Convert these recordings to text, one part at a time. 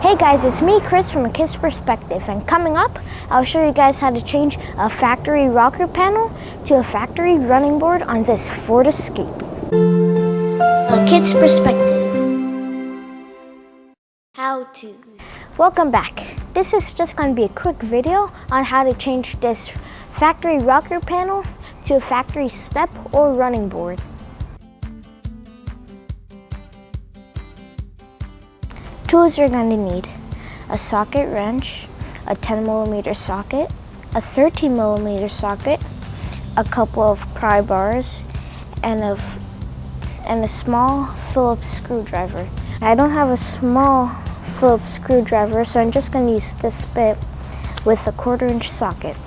Hey guys, it's me, Chris from A Kid's Perspective, and coming up, I'll show you guys how to change a factory rocker panel to a factory running board on this Ford Escape. A Kid's Perspective. How to. Welcome back. This is just going to be a quick video on how to change this factory rocker panel to a factory step or running board. Tools you're going to need: a socket wrench, a 10mm socket, a 13mm socket, a couple of pry bars, and a small Phillips screwdriver. I don't have a small Phillips screwdriver, so I'm just going to use this bit with a 1/4-inch socket.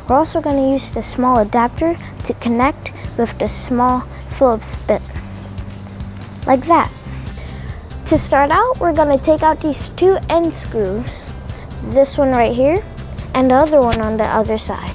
We're also going to use the small adapter to connect with the small Phillips bit, like that. To start out, we're going to take out these two end screws, this one right here, and the other one on the other side.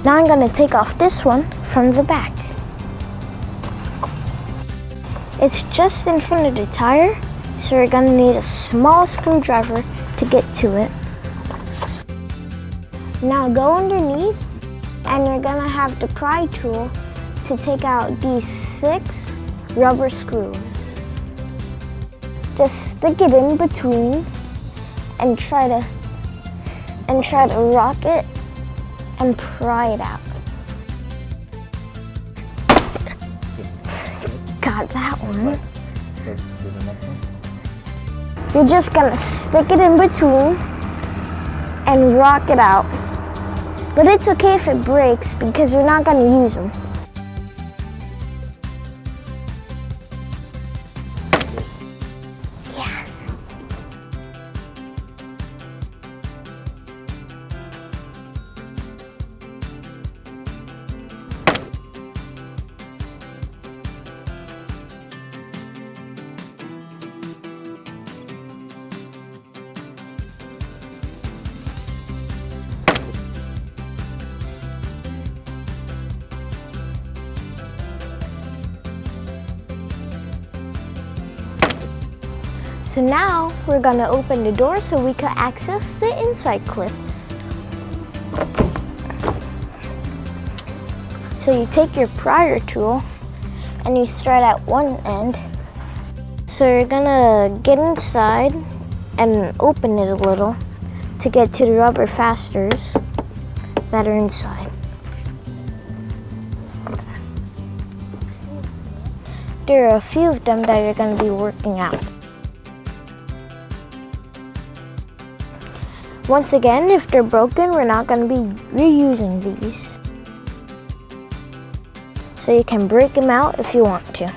Now I'm going to take off this one from the back. It's just in front of the tire, so we're going to need a small screwdriver to get to it. Now go underneath, and you're going to have the pry tool to take out these 6 rubber screws. Just stick it in between and try to rock it and pry it out. Got that one. You're just gonna stick it in between and rock it out. But it's okay if it breaks because you're not gonna use them. Yeah. So now we're gonna open the door so we can access the inside clips. So you take your prier tool and you start at one end. So you're gonna get inside and open it a little to get to the rubber fasteners that are inside. There are a few of them that you're gonna be working out. Once again, if they're broken, we're not going to be reusing these. So you can break them out if you want to.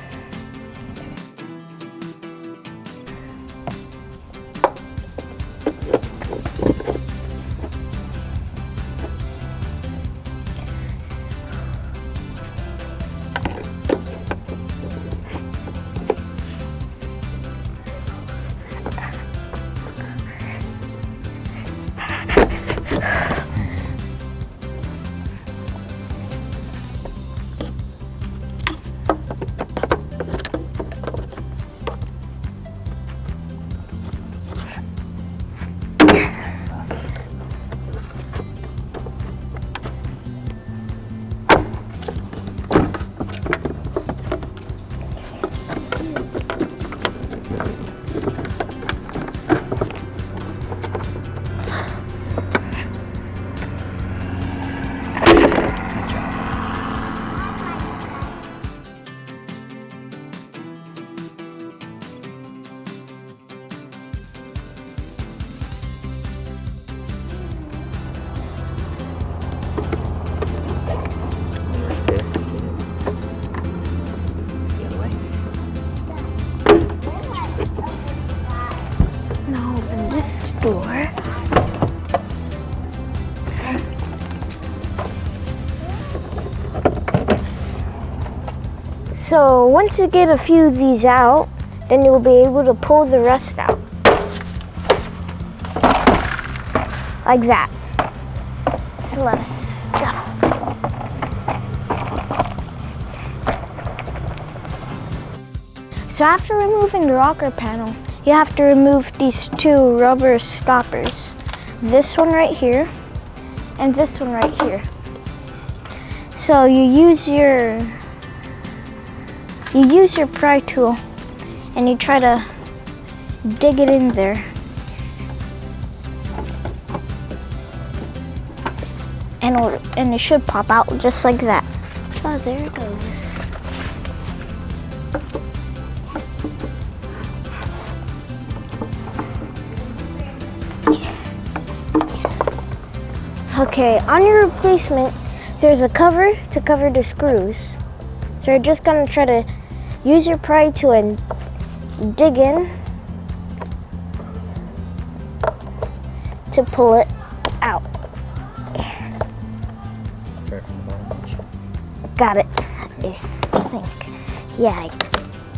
So once you get a few of these out, then you'll be able to pull the rest out. Like that. So let's go. So after removing the rocker panel, you have to remove these two rubber stoppers. This one right here, and this one right here. So you use your pry tool and you try to dig it in there. And it should pop out just like that. Oh, there it goes. Okay, on your replacement, there's a cover to cover the screws. So you're just gonna try to use your pry tool and dig in to pull it out. Got it, I think. Yeah, I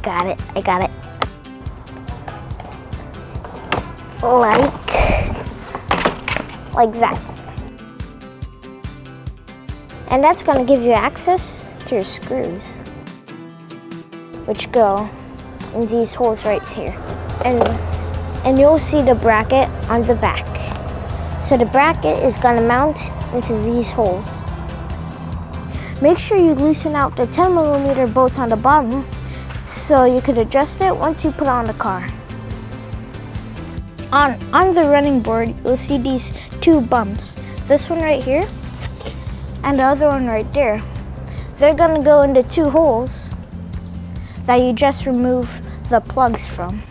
got it. Like that. And that's going to give you access to your screws, which go in these holes right here. And you'll see the bracket on the back. So the bracket is going to mount into these holes. Make sure you loosen out the 10mm bolts on the bottom so you can adjust it once you put it on the car. On the running board, you'll see these two bumps. This one right here and the other one right there. They're gonna go into two holes that you just remove the plugs from.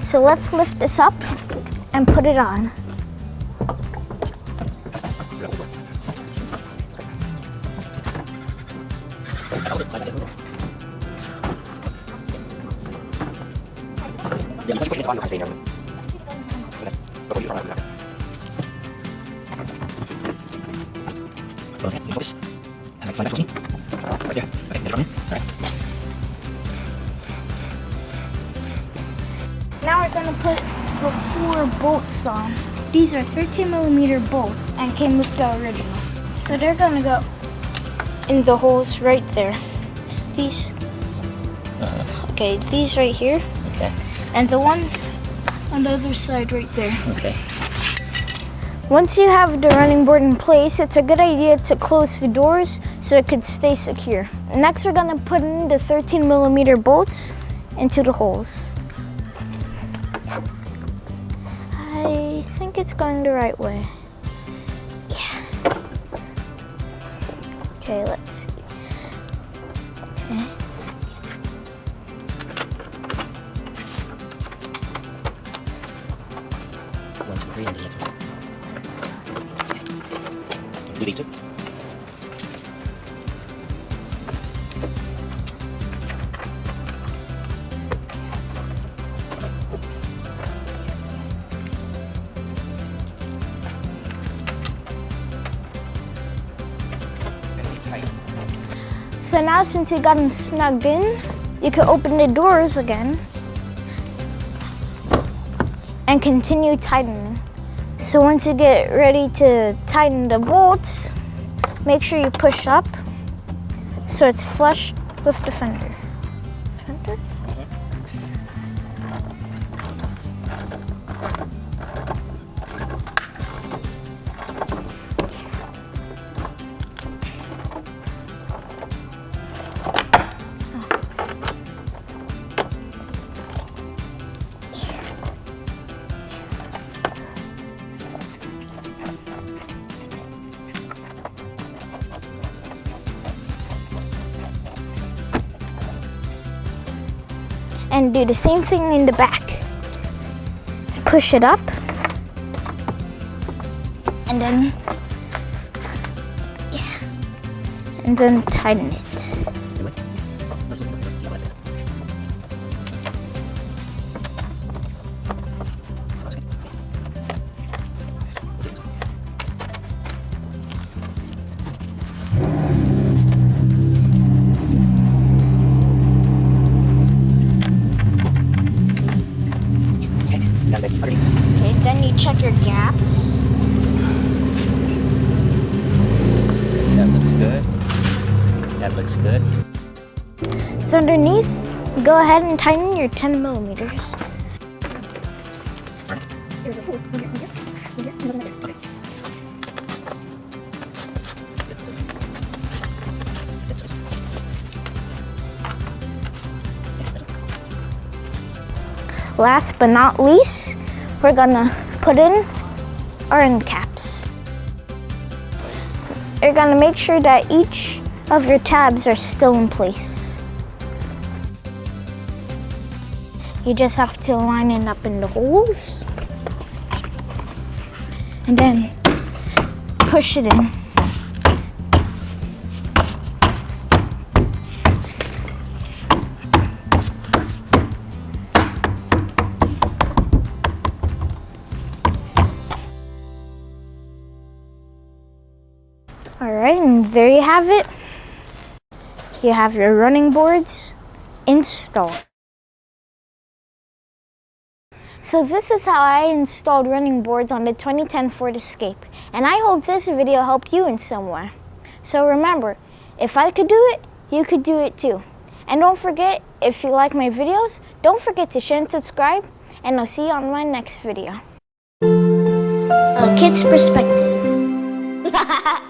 So let's lift this up and put it on. Now we're going to put the 4 bolts on. These are 13mm bolts and came with the original. So they're going to go in the holes right there. These, okay, these right here. Okay. And the ones on the other side right there. Okay. Once you have the running board in place, it's a good idea to close the doors so it could stay secure. Next, we're gonna put in the 13mm bolts into the holes. I think it's going the right way. Yeah. Okay, let's see. Okay. One, two, three, and the next one. Do these two. So now since you got them snugged in, you can open the doors again and continue tightening. So once you get ready to tighten the bolts, make sure you push up so it's flush with the fender. Fender? And do the same thing in the back. Push it up and then and then tighten it. Then you check your gaps. That looks good. That looks good. So underneath, go ahead and tighten your 10 millimeters. Last but not least, we're gonna put in our end caps. You're gonna make sure that each of your tabs are still in place. You just have to line it up in the holes and then push it in. Alright, and there you have it. You have your running boards installed. So this is how I installed running boards on the 2010 Ford Escape, and I hope this video helped you in some way. So remember, if I could do it, you could do it too. And don't forget, if you like my videos, don't forget to share and subscribe, and I'll see you on my next video. A kid's perspective.